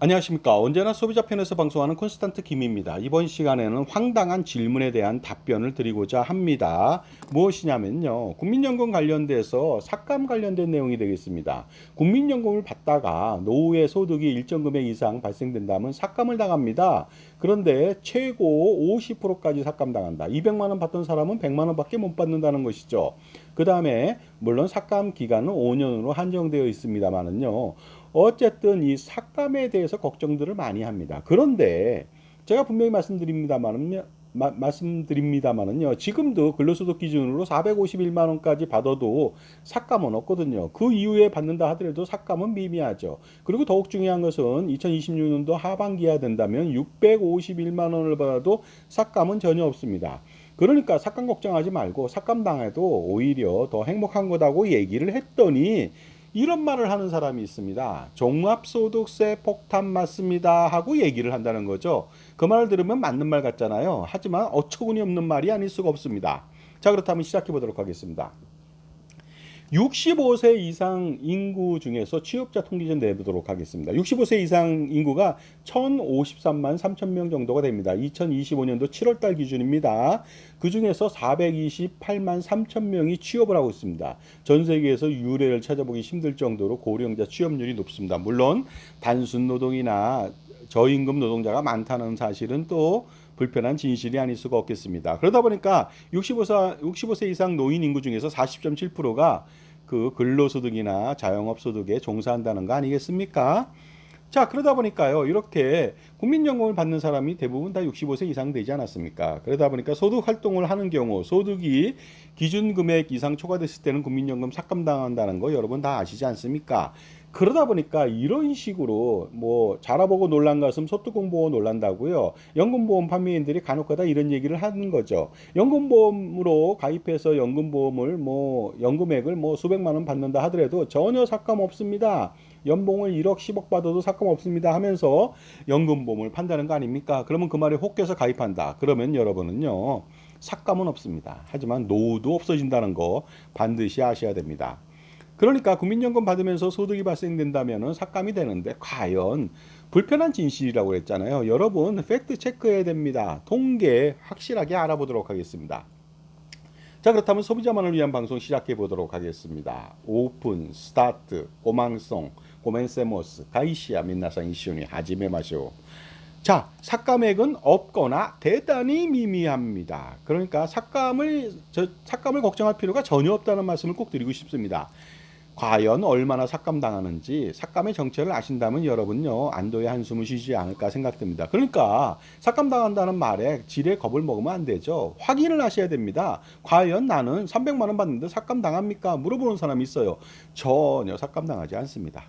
안녕하십니까. 언제나 소비자 편에서 방송하는 콘스탄트 김입니다. 이번 시간에는 황당한 질문에 대한 답변을 드리고자 합니다. 무엇이냐면요. 국민연금 관련돼서 삭감 관련된 내용이 되겠습니다. 국민연금을 받다가 노후의 소득이 일정 금액 이상 발생된다면 삭감을 당합니다. 그런데 최고 50%까지 삭감당한다. 200만 원 받던 사람은 100만 원밖에 못 받는다는 것이죠. 그 다음에 물론 삭감 기간은 5년으로 한정되어 있습니다만은요. 어쨌든 이 삭감에 대해서 걱정들을 많이 합니다. 그런데 제가 분명히 말씀드립니다만은요. 지금도 근로소득 기준으로 451만 원까지 받아도 삭감은 없거든요. 그 이후에 받는다 하더라도 삭감은 미미하죠. 그리고 더욱 중요한 것은 2026년도 하반기야 된다면 651만 원을 받아도 삭감은 전혀 없습니다. 그러니까 삭감 걱정하지 말고 삭감 당해도 오히려 더 행복한 거다고 얘기를 했더니 이런 말을 하는 사람이 있습니다. 종합소득세 폭탄 맞습니다 하고 얘기를 한다는 거죠. 그 말을 들으면 맞는 말 같잖아요. 하지만 어처구니 없는 말이 아닐 수가 없습니다. 자, 그렇다면 시작해 보도록 하겠습니다. 65세 이상 인구 중에서 취업자 통계 좀 내보도록 하겠습니다. 65세 이상 인구가 1,053만 3천 명 정도가 됩니다. 2025년도 7월 달 기준입니다. 그 중에서 428만 3천 명이 취업을 하고 있습니다. 전 세계에서 유례를 찾아보기 힘들 정도로 고령자 취업률이 높습니다. 물론 단순 노동이나 저임금 노동자가 많다는 사실은 또 불편한 진실이 아닐 수가 없겠습니다. 그러다 보니까 65세 이상 노인 인구 중에서 40.7%가 그 근로소득이나 자영업소득에 종사한다는 거 아니겠습니까? 자, 그러다 보니까요, 이렇게 국민연금을 받는 사람이 대부분 다 65세 이상 되지 않았습니까? 그러다 보니까 소득 활동을 하는 경우, 소득이 기준 금액 이상 초과됐을 때는 국민연금 삭감당한다는 거 여러분 다 아시지 않습니까? 그러다 보니까 이런 식으로 뭐 자라보고 놀란 가슴 소뚜껑 보고 놀란다고요. 연금보험 판매인들이 간혹가다 이런 얘기를 하는 거죠. 연금보험으로 가입해서 연금보험을 뭐 연금액을 뭐 수백만 원 받는다 하더라도 전혀 삭감 없습니다. 연봉을 1억 10억 받아도 삭감 없습니다 하면서 연금보험을 판다는 거 아닙니까? 그러면 그 말에 혹해서 가입한다. 그러면 여러분은요. 삭감은 없습니다. 하지만 노후도 없어진다는 거 반드시 아셔야 됩니다. 그러니까 국민연금 받으면서 소득이 발생된다면 삭감이 되는데 과연 불편한 진실이라고 했잖아요. 여러분 팩트 체크해야 됩니다. 통계 확실하게 알아보도록 하겠습니다. 자, 그렇다면 소비자만을 위한 방송 시작해 보도록 하겠습니다. 오픈 스타트 고망송 고멘세모스 가이시아 민나상 이시오니 하지메 마쇼. 자, 삭감액은 없거나 대단히 미미합니다. 그러니까 삭감을 걱정할 필요가 전혀 없다는 말씀을 꼭 드리고 싶습니다. 과연 얼마나 삭감당하는지 삭감의 정체를 아신다면 여러분요 안도의 한숨을 쉬지 않을까 생각됩니다. 그러니까 삭감당한다는 말에 지레 겁을 먹으면 안 되죠. 확인을 하셔야 됩니다. 과연 나는 300만 원 받는데 삭감당합니까? 물어보는 사람이 있어요. 전혀 삭감당하지 않습니다.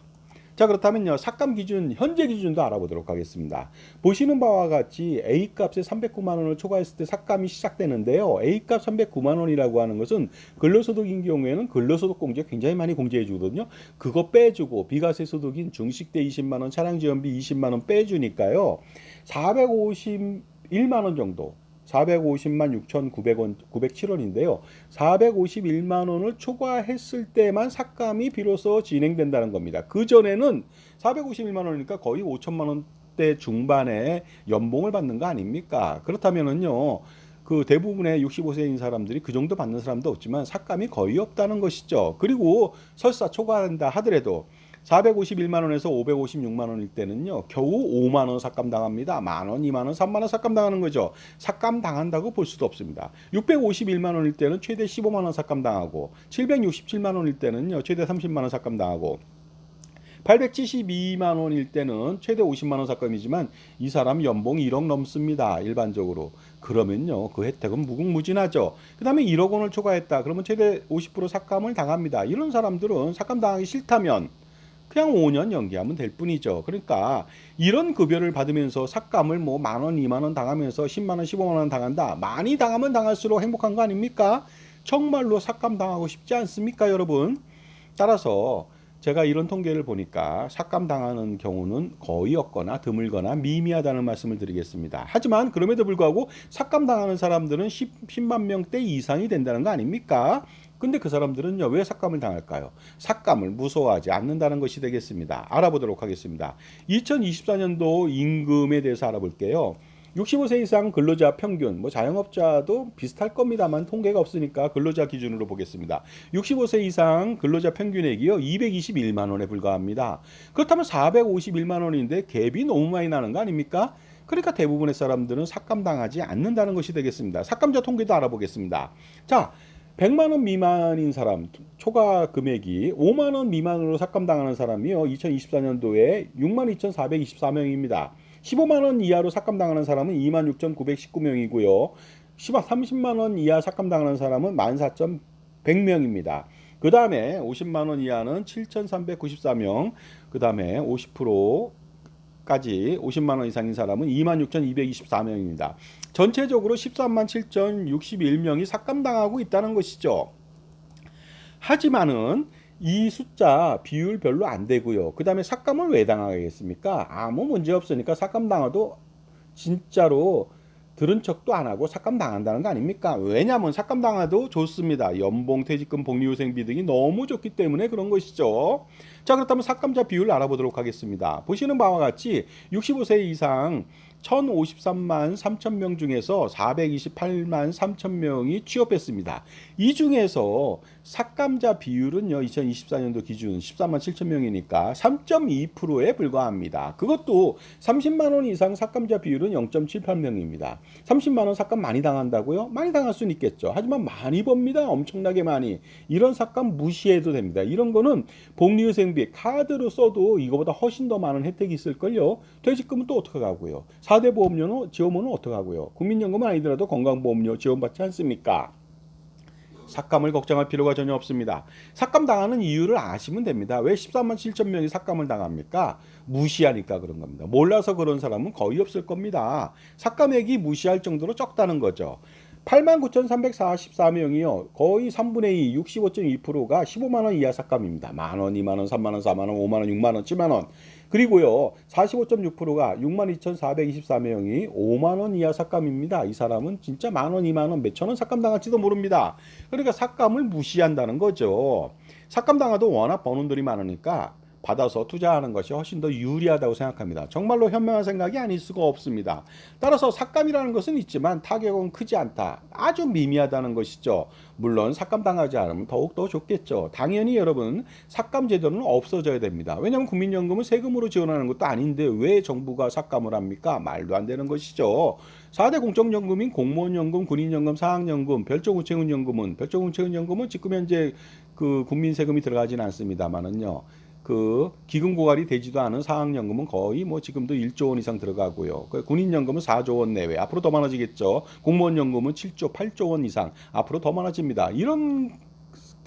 자, 그렇다면요 삭감 기준 현재 기준도 알아보도록 하겠습니다. 보시는 바와 같이 A값에 309만 원을 초과했을 때 삭감이 시작되는데요. A값 309만 원이라고 하는 것은 근로소득인 경우에는 근로소득 공제 굉장히 많이 공제해 주거든요. 그거 빼주고 비과세 소득인 중식대 20만 원, 차량지원비 20만 원 빼주니까요. 451만 원 정도 450만 6,900원, 907원인데요. 451만 원을 초과했을 때만 삭감이 비로소 진행된다는 겁니다. 그전에는 451만 원이니까 거의 5천만 원대 중반의 연봉을 받는 거 아닙니까? 그렇다면은요. 그 대부분의 65세인 사람들이 그 정도 받는 사람도 없지만 삭감이 거의 없다는 것이죠. 그리고 설사 초과한다 하더라도 451만 원에서 556만 원일 때는요. 겨우 5만 원 삭감 당합니다. 만 원, 2만 원, 3만 원 삭감 당하는 거죠. 삭감 당한다고 볼 수도 없습니다. 651만 원일 때는 최대 15만 원 삭감 당하고 767만 원일 때는요. 최대 30만 원 삭감 당하고 872만 원일 때는 최대 50만 원 삭감이지만 이 사람 연봉 1억 넘습니다. 일반적으로. 그러면요. 그 혜택은 무궁무진하죠. 그 다음에 1억 원을 초과했다. 그러면 최대 50% 삭감을 당합니다. 이런 사람들은 삭감 당하기 싫다면 그냥 5년 연기하면 될 뿐이죠. 그러니까 이런 급여를 받으면서 삭감을 뭐 만 원, 2만 원 당하면서 10만 원, 15만 원 당한다. 많이 당하면 당할수록 행복한 거 아닙니까? 정말로 삭감 당하고 싶지 않습니까, 여러분? 따라서 제가 이런 통계를 보니까 삭감 당하는 경우는 거의 없거나 드물거나 미미하다는 말씀을 드리겠습니다. 하지만 그럼에도 불구하고 삭감 당하는 사람들은 10만 명대 이상이 된다는 거 아닙니까? 근데 그 사람들은요, 왜 삭감을 당할까요? 삭감을 무서워하지 않는다는 것이 되겠습니다. 알아보도록 하겠습니다. 2024년도 임금에 대해서 알아볼게요. 65세 이상 근로자 평균, 뭐 자영업자도 비슷할 겁니다만 통계가 없으니까 근로자 기준으로 보겠습니다. 65세 이상 근로자 평균액이요, 221만 원에 불과합니다. 그렇다면 451만 원인데 갭이 너무 많이 나는 거 아닙니까? 그러니까 대부분의 사람들은 삭감당하지 않는다는 것이 되겠습니다. 삭감자 통계도 알아보겠습니다. 자, 100만 원 미만인 사람, 초과 금액이 5만 원 미만으로 삭감당하는 사람이요, 2024년도에 62,424명입니다. 15만 원 이하로 삭감당하는 사람은 26,919명이고요. 30만 원 이하 삭감당하는 사람은 14,100명입니다. 그 다음에 50만 원 이하는 7,394명, 그 다음에 50%까지 50만 원 이상인 사람은 26,224명입니다. 전체적으로 13만 7,061명이 삭감당하고 있다는 것이죠. 하지만은 이 숫자 비율 별로 안 되고요. 그 다음에 삭감을 왜 당하겠습니까? 아무 문제 없으니까 삭감 당해도 진짜로 들은 척도 안 하고 삭감 당한다는 거 아닙니까? 왜냐하면 삭감 당해도 좋습니다. 연봉, 퇴직금, 복리후생비 등이 너무 좋기 때문에 그런 것이죠. 자, 그렇다면 삭감자 비율을 알아보도록 하겠습니다. 보시는 바와 같이 65세 이상 1,053만 3천 명 중에서 428만 3천 명이 취업했습니다. 이 중에서 삭감자 비율은요, 2024년도 기준 14만 7천 명이니까 3.2%에 불과합니다. 그것도 30만 원 이상 삭감자 비율은 0.78명입니다. 30만 원 삭감 많이 당한다고요? 많이 당할 수는 있겠죠. 하지만 많이 법니다. 엄청나게 많이. 이런 삭감 무시해도 됩니다. 이런 거는 복리후생비 카드로 써도 이거보다 훨씬 더 많은 혜택이 있을걸요. 퇴직금은 또 어떻게 하고요? 4대 보험료 지원은 어떻게 하고요? 국민연금은 아니더라도 건강보험료 지원받지 않습니까? 삭감을 걱정할 필요가 전혀 없습니다. 삭감 당하는 이유를 아시면 됩니다. 왜 13만 7천 명이 삭감을 당합니까? 무시하니까 그런 겁니다. 몰라서 그런 사람은 거의 없을 겁니다. 삭감액이 무시할 정도로 적다는 거죠. 89,344명이요. 거의 3분의 2, 65.2%가 15만 원 이하 삭감입니다. 만 원, 2만 원, 3만 원, 4만 원, 5만 원, 6만 원, 7만 원. 그리고요, 45.6%가 62,424명이 5만 원 이하 삭감입니다. 이 사람은 진짜 만 원, 2만 원, 몇천 원 삭감 당할지도 모릅니다. 그러니까 삭감을 무시한다는 거죠. 삭감 당해도 워낙 버는 돈이 많으니까 받아서 투자하는 것이 훨씬 더 유리하다고 생각합니다. 정말로 현명한 생각이 아닐 수가 없습니다. 따라서 삭감이라는 것은 있지만 타격은 크지 않다. 아주 미미하다는 것이죠. 물론 삭감 당하지 않으면 더욱더 좋겠죠. 당연히 여러분 삭감 제도는 없어져야 됩니다. 왜냐하면 국민연금은 세금으로 지원하는 것도 아닌데 왜 정부가 삭감을 합니까? 말도 안 되는 것이죠. 4대 공적연금인 공무원연금, 군인연금, 사학연금, 별도국체연금은 지금 현재 그 국민 세금이 들어가지는 않습니다만은요. 그 기금고갈이 되지도 않은 사학연금은 거의 뭐 지금도 1조 원 이상 들어가고요. 군인연금은 4조 원 내외. 앞으로 더 많아지겠죠. 공무원연금은 7조, 8조 원 이상. 앞으로 더 많아집니다. 이런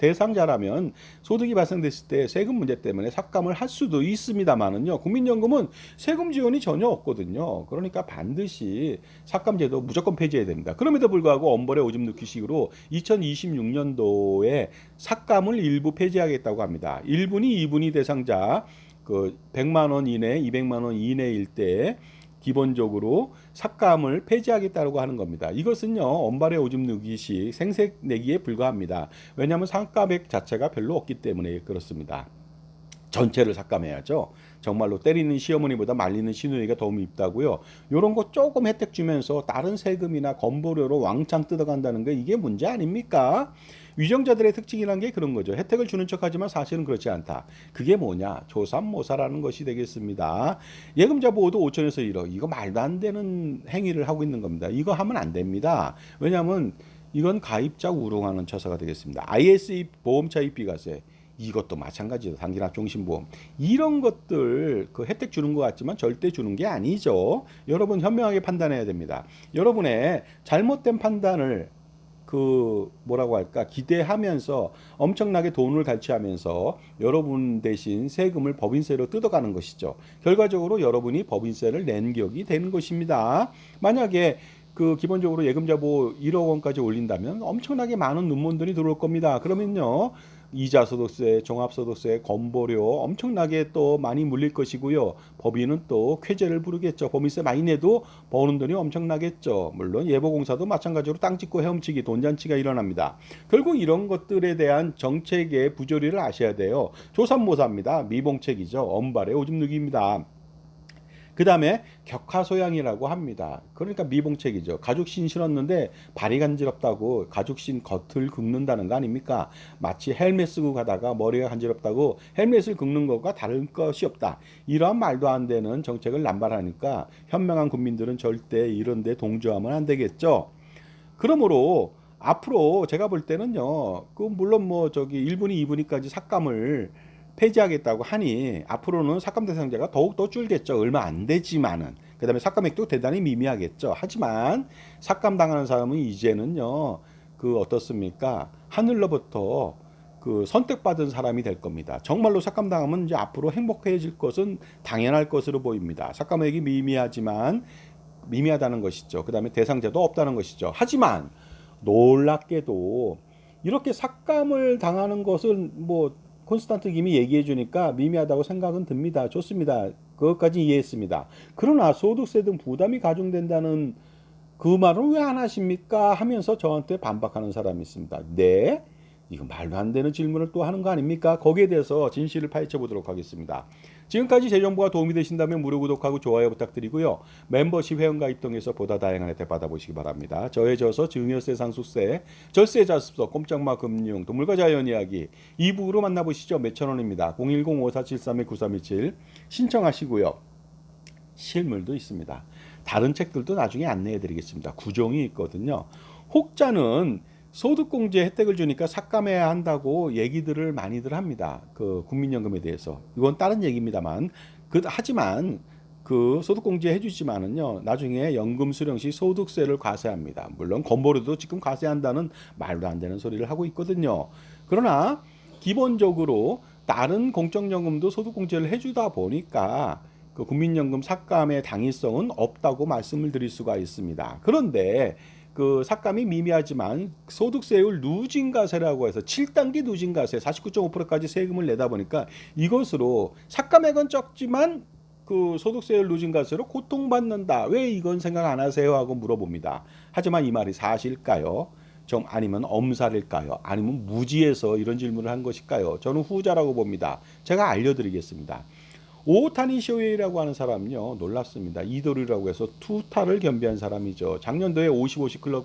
대상자라면 소득이 발생됐을 때 세금 문제 때문에 삭감을 할 수도 있습니다만은요. 국민연금은 세금 지원이 전혀 없거든요. 그러니까 반드시 삭감제도 무조건 폐지해야 됩니다. 그럼에도 불구하고 엄벌에 오줌 넣기식으로 2026년도에 삭감을 일부 폐지하겠다고 합니다. 1분위, 2분위 대상자 그 100만 원 이내, 200만 원 이내일 때 기본적으로 삭감을 폐지하겠다고 하는 겁니다. 이것은요, 엄발에 오줌 누기식 생색 내기에 불과합니다. 왜냐하면 삭감액 자체가 별로 없기 때문에 그렇습니다. 전체를 삭감해야죠. 정말로 때리는 시어머니보다 말리는 시누이가 더 밉다고요. 이런 거 조금 혜택 주면서 다른 세금이나 건보료로 왕창 뜯어간다는 게 이게 문제 아닙니까? 위정자들의 특징이란 게 그런 거죠. 혜택을 주는 척하지만 사실은 그렇지 않다. 그게 뭐냐? 조삼모사라는 것이 되겠습니다. 예금자 보호도 5천에서 1억. 이거 말도 안 되는 행위를 하고 있는 겁니다. 이거 하면 안 됩니다. 왜냐하면 이건 가입자 우롱하는 처사가 되겠습니다. ISE 보험차입 비과세. 이것도 마찬가지죠. 단기납종신보험. 이런 것들 그 혜택 주는 것 같지만 절대 주는 게 아니죠. 여러분 현명하게 판단해야 됩니다. 여러분의 잘못된 판단을 그 뭐라고 할까 기대하면서 엄청나게 돈을 갈취하면서 여러분 대신 세금을 법인세로 뜯어가는 것이죠. 결과적으로 여러분이 법인세를 낸 격이 되는 것입니다. 만약에 그 기본적으로 예금자 보호 1억 원까지 올린다면 엄청나게 많은 눈물들이 들어올 겁니다. 그러면요. 이자소득세, 종합소득세, 건보료 엄청나게 또 많이 물릴 것이고요. 법인은 또 쾌재를 부르겠죠. 법인세 많이 내도 버는 돈이 엄청나겠죠. 물론 예보공사도 마찬가지로 땅 짓고 헤엄치기, 돈잔치가 일어납니다. 결국 이런 것들에 대한 정책의 부조리를 아셔야 돼요. 조삼모사입니다. 미봉책이죠. 엄발의 오줌 누기입니다. 그 다음에 격하소양이라고 합니다. 그러니까 미봉책이죠. 가죽신 신었는데 발이 간지럽다고 가죽신 겉을 긁는다는 거 아닙니까? 마치 헬멧 쓰고 가다가 머리가 간지럽다고 헬멧을 긁는 것과 다른 것이 없다. 이러한 말도 안 되는 정책을 남발하니까 현명한 국민들은 절대 이런 데 동조하면 안 되겠죠. 그러므로 앞으로 제가 볼 때는요. 그 물론 뭐 저기 1분위, 2분위까지 삭감을 폐지하겠다고 하니 앞으로는 삭감 대상자가 더욱더 줄겠죠. 얼마 안 되지만은. 그다음에 삭감액도 대단히 미미하겠죠. 하지만 삭감 당하는 사람은 이제는요. 그 어떻습니까? 하늘로부터 그 선택받은 사람이 될 겁니다. 정말로 삭감 당하면 이제 앞으로 행복해질 것은 당연할 것으로 보입니다. 삭감액이 미미하다는 것이죠. 그다음에 대상자도 없다는 것이죠. 하지만 놀랍게도 이렇게 삭감을 당하는 것을 뭐 콘스탄트 김이 얘기해 주니까 미미하다고 생각은 듭니다. 좋습니다. 그것까지 이해했습니다. 그러나 소득세 등 부담이 가중된다는 그 말은 왜 안 하십니까? 하면서 저한테 반박하는 사람이 있습니다. 네? 이거 말도 안 되는 질문을 또 하는 거 아닙니까? 거기에 대해서 진실을 파헤쳐 보도록 하겠습니다. 지금까지 제 정보가 도움이 되신다면 무료 구독하고 좋아요 부탁드리고요. 멤버십 회원가입 통해서 보다 다양한 혜택 받아보시기 바랍니다. 저해져서 증여세, 상속세, 절세, 자습서, 꼼짝마 금융, 동물과 자연 이야기 2부로 만나보시죠. 몇천 원입니다. 010-5473-9317 신청하시고요. 실물도 있습니다. 다른 책들도 나중에 안내해 드리겠습니다. 구종이 있거든요. 혹자는 소득공제 혜택을 주니까 삭감해야 한다고 얘기들을 많이들 합니다. 그 국민연금에 대해서. 이건 다른 얘기입니다만. 하지만 그 소득공제 해주지만은요. 나중에 연금 수령 시 소득세를 과세합니다. 물론 건보료도 지금 과세한다는 말도 안 되는 소리를 하고 있거든요. 그러나 기본적으로 다른 공적연금도 소득공제를 해주다 보니까 그 국민연금 삭감의 당위성은 없다고 말씀을 드릴 수가 있습니다. 그런데 그 삭감이 미미하지만 소득세율 누진과세라고 해서 7단계 누진과세 49.5%까지 세금을 내다 보니까 이것으로 삭감액은 적지만 그 소득세율 누진과세로 고통받는다. 왜 이건 생각 안 하세요? 하고 물어봅니다. 하지만 이 말이 사실일까요? 좀 아니면 엄살일까요? 아니면 무지해서 이런 질문을 한 것일까요? 저는 후자라고 봅니다. 제가 알려드리겠습니다. 오타니 쇼헤이라고 하는 사람은요 놀랍습니다. 이도류라고 해서 투타를 겸비한 사람이죠. 작년도에 50-50 클럽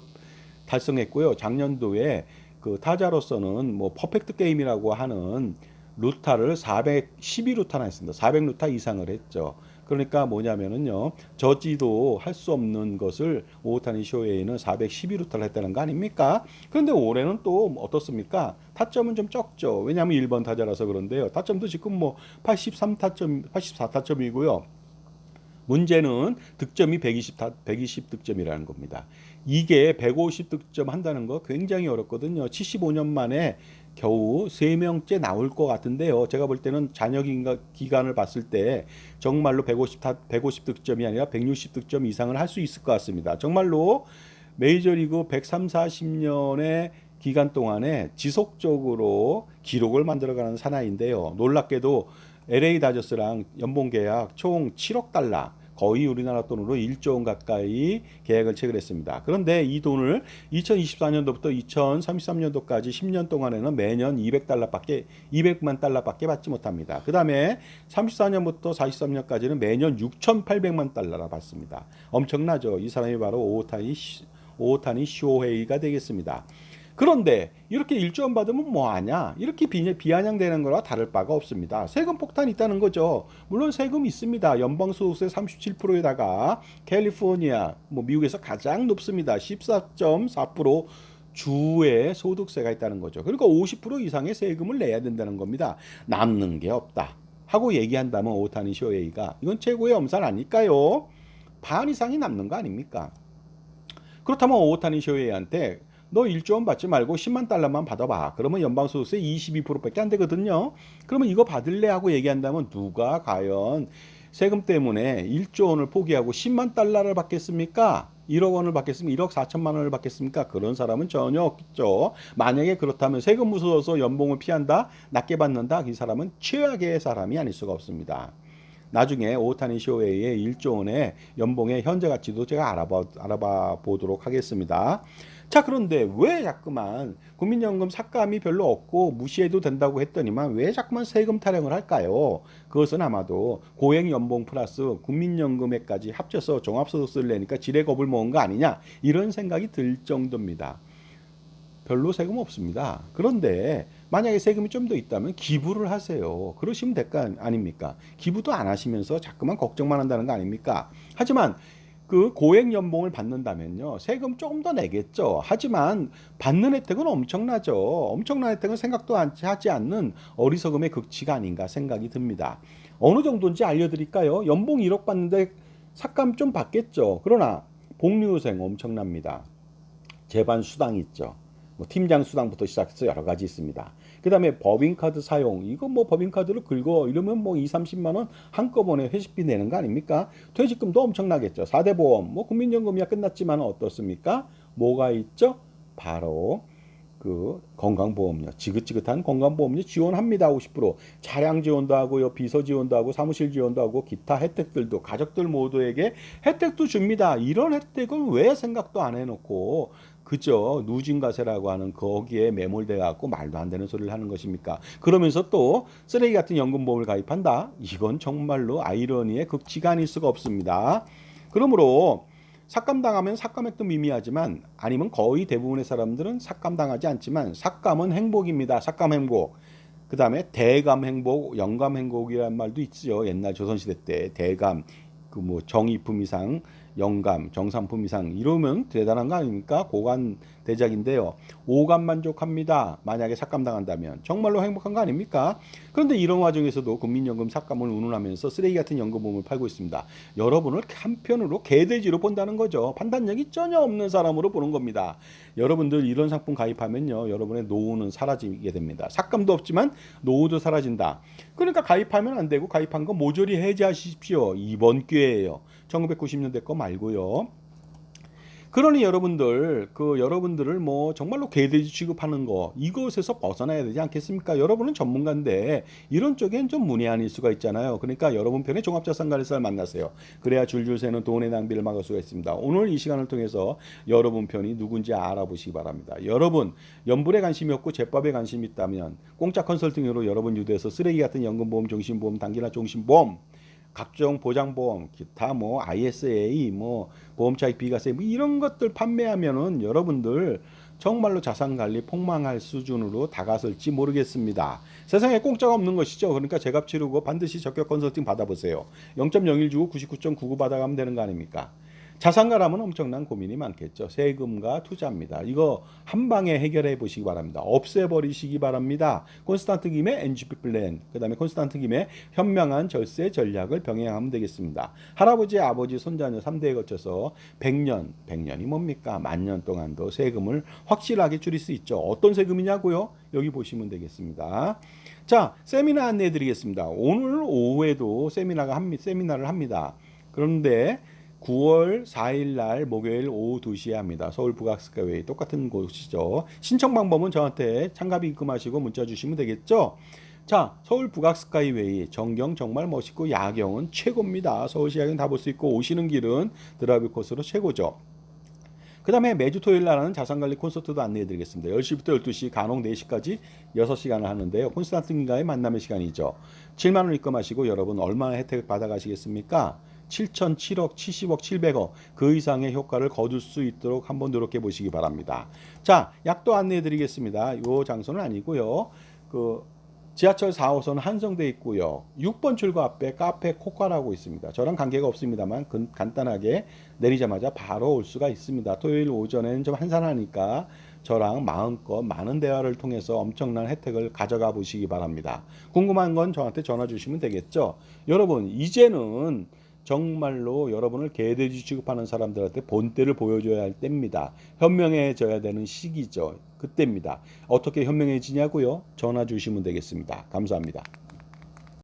달성했고요. 작년도에 그 타자로서는 뭐 퍼펙트 게임이라고 하는 루타를 412루타나 했습니다. 400루타 이상을 했죠. 그러니까 뭐냐면은요 저지도 할 수 없는 것을 오타니 쇼헤이는 412루타를 했다는 거 아닙니까? 그런데 올해는 또 어떻습니까? 타점은 좀 적죠. 왜냐하면 1번 타자라서 그런데요. 타점도 지금 뭐 83타점, 84타점이고요. 문제는 득점이 120 득점이라는 겁니다. 이게 150 득점 한다는 거 굉장히 어렵거든요. 75년 만에 겨우 3명째 나올 것 같은데요. 제가 볼 때는 잔여 기간을 봤을 때 정말로 150 득점이 아니라 160 득점 이상을 할 수 있을 것 같습니다. 정말로 메이저리그 130-40년의 기간 동안에 지속적으로 기록을 만들어가는 사나이인데요. 놀랍게도 LA 다저스랑 연봉 계약 총 7억 달러, 거의 우리나라 돈으로 1조 원 가까이 계약을 체결했습니다. 그런데 이 돈을 2024년도부터 2033년도까지 10년 동안에는 매년 200만 달러밖에 받지 못합니다. 그 다음에 34년부터 43년까지는 매년 6,800만 달러라 받습니다. 엄청나죠. 이 사람이 바로 오타니 쇼헤이가 되겠습니다. 그런데 이렇게 1조 원 받으면 뭐하냐? 이렇게 비아냥되는 거와 다를 바가 없습니다. 세금 폭탄이 있다는 거죠. 물론 세금이 있습니다. 연방소득세 37%에다가 캘리포니아, 뭐 미국에서 가장 높습니다. 14.4% 주의 소득세가 있다는 거죠. 그러니까 50% 이상의 세금을 내야 된다는 겁니다. 남는 게 없다 하고 얘기한다면 오타니 쇼헤이가 이건 최고의 엄살 아닐까요? 반 이상이 남는 거 아닙니까? 그렇다면 오타니 쇼헤이한테 너 1조 원 받지 말고 10만 달러만 받아봐. 그러면 연방소득세 22%밖에 안 되거든요. 그러면 이거 받을래 하고 얘기한다면 누가 과연 세금 때문에 1조 원을 포기하고 10만 달러를 받겠습니까? 1억 원을 받겠습니까? 1억 4천만 원을 받겠습니까? 그런 사람은 전혀 없죠. 만약에 그렇다면 세금 무서워서 연봉을 피한다, 낮게 받는다, 이 사람은 최악의 사람이 아닐 수가 없습니다. 나중에 오타니 쇼헤이의 1조 원의 연봉의 현재 가치도 제가 알아봐 보도록 하겠습니다. 자, 그런데 왜 자꾸만 국민연금 삭감이 별로 없고 무시해도 된다고 했더니만 왜 자꾸만 세금 타령을 할까요? 그것은 아마도 고액연봉 플러스 국민연금에까지 합쳐서 종합소득세를 내니까 지레 겁을 먹은 거 아니냐, 이런 생각이 들 정도입니다. 별로 세금 없습니다. 그런데 만약에 세금이 좀 더 있다면 기부를 하세요. 그러시면 될 거 아닙니까? 기부도 안 하시면서 자꾸만 걱정만 한다는 거 아닙니까? 하지만 그 고액 연봉을 받는다면요, 세금 조금 더 내겠죠. 하지만 받는 혜택은 엄청나죠. 엄청난 혜택은 생각도 하지 않는 어리석음의 극치가 아닌가 생각이 듭니다. 어느 정도인지 알려드릴까요? 연봉 1억 받는데 삭감 좀 받겠죠. 그러나 복리후생 엄청납니다. 재반 수당 있죠. 뭐 팀장 수당부터 시작해서 여러 가지 있습니다. 그 다음에 법인카드 사용, 이거 뭐 법인카드를 긁어 이러면 뭐 2, 30만 원 한꺼번에 회식비 내는 거 아닙니까? 퇴직금도 엄청나겠죠. 4대 보험, 뭐 국민연금이야 끝났지만 어떻습니까? 뭐가 있죠? 바로 그 건강보험료, 지긋지긋한 건강보험료 지원합니다. 50%. 차량 지원도 하고요, 비서 지원도 하고, 사무실 지원도 하고, 기타 혜택들도 가족들 모두에게 혜택도 줍니다. 이런 혜택은 왜 생각도 안 해놓고 그저 누진과세라고 하는 거기에 매몰돼 갖고 말도 안 되는 소리를 하는 것입니까? 그러면서 또 쓰레기 같은 연금보험을 가입한다? 이건 정말로 아이러니의 극치가 아닐 수가 없습니다. 그러므로 삭감당하면 삭감액도 미미하지만, 아니면 거의 대부분의 사람들은 삭감당하지 않지만 삭감은 행복입니다. 삭감 행복. 그 다음에 대감 행복, 영감 행복이라는 말도 있죠. 옛날 조선시대 때 대감, 그 뭐 정의품 이상, 영감, 정상품 이상 이러면 대단한 거 아닙니까? 고관 대작인데요. 오감 만족합니다. 만약에 삭감당한다면 정말로 행복한 거 아닙니까? 그런데 이런 와중에서도 국민연금 삭감을 운운하면서 쓰레기 같은 연금보험을 팔고 있습니다. 여러분을 한편으로 개돼지로 본다는 거죠. 판단력이 전혀 없는 사람으로 보는 겁니다. 여러분들 이런 상품 가입하면요, 여러분의 노후는 사라지게 됩니다. 삭감도 없지만 노후도 사라진다. 그러니까 가입하면 안 되고, 가입한 거 모조리 해지하십시오. 이번 기회예요. 1990년대 거 말고요. 그러니 여러분들을 뭐 정말로 개돼지 취급하는 거, 이것에서 벗어나야 되지 않겠습니까? 여러분은 전문가인데 이런 쪽엔 좀 문의 아닐 수가 있잖아요. 그러니까 여러분 편의 종합자산관리사를 만나세요. 그래야 줄줄 새는 돈의 낭비를 막을 수가 있습니다. 오늘 이 시간을 통해서 여러분 편이 누군지 알아보시기 바랍니다. 여러분 연불에 관심이 없고 제법에 관심이 있다면 공짜 컨설팅으로 여러분 유도해서 쓰레기 같은 연금보험, 종신보험, 단기나 종신보험, 각종 보장보험, 기타 뭐 ISA, 뭐 보험차익 비과세, 뭐 이런 것들 판매하면은 여러분들 정말로 자산관리 폭망할 수준으로 다가설지 모르겠습니다. 세상에 공짜가 없는 것이죠. 그러니까 제값 치르고 반드시 적격 컨설팅 받아보세요. 0.01 주고 99.99 받아가면 되는 거 아닙니까? 자산가라면 엄청난 고민이 많겠죠. 세금과 투자입니다. 이거 한 방에 해결해 보시기 바랍니다. 없애버리시기 바랍니다. 콘스탄트 김의 NGP 플랜, 그 다음에 콘스탄트 김의 현명한 절세 전략을 병행하면 되겠습니다. 할아버지, 아버지, 손자녀 3대에 거쳐서 100년이 뭡니까? 10,000년 동안도 세금을 확실하게 줄일 수 있죠. 어떤 세금이냐고요? 여기 보시면 되겠습니다. 자, 세미나 안내해 드리겠습니다. 오늘 오후에도 세미나를 합니다. 그런데 9월 4일 날 목요일 오후 2시에 합니다. 서울 북악스카이웨이, 똑같은 곳이죠. 신청 방법은 저한테 참가비 입금하시고 문자 주시면 되겠죠. 자, 서울 북악스카이웨이 전경 정말 멋있고 야경은 최고입니다. 서울시 야경 다 볼 수 있고 오시는 길은 드라이브 코스로 최고죠. 그 다음에 매주 토요일 날 하는 자산관리 콘서트도 안내해 드리겠습니다. 10시부터 12시, 간혹 4시까지 6시간을 하는데요. 콘스탄틴과의 만남의 시간이죠. 7만 원 입금하시고 여러분 얼마나 혜택 받아가시겠습니까? 7천, 7억, 70억, 700억 그 이상의 효과를 거둘 수 있도록 한번 노력해 보시기 바랍니다. 자, 약도 안내해 드리겠습니다. 이 장소는 아니고요. 그 지하철 4호선 한성대 있고요. 6번 출구 앞에 카페 코카라고 있습니다. 저랑 관계가 없습니다만 간단하게 내리자마자 바로 올 수가 있습니다. 토요일 오전에는 좀 한산하니까 저랑 마음껏 많은 대화를 통해서 엄청난 혜택을 가져가 보시기 바랍니다. 궁금한 건 저한테 전화 주시면 되겠죠. 여러분 이제는 정말로 여러분을 개돼지 취급하는 사람들한테 본때를 보여줘야 할 때입니다. 현명해져야 되는 시기죠. 그때입니다. 어떻게 현명해지냐고요? 전화 주시면 되겠습니다. 감사합니다.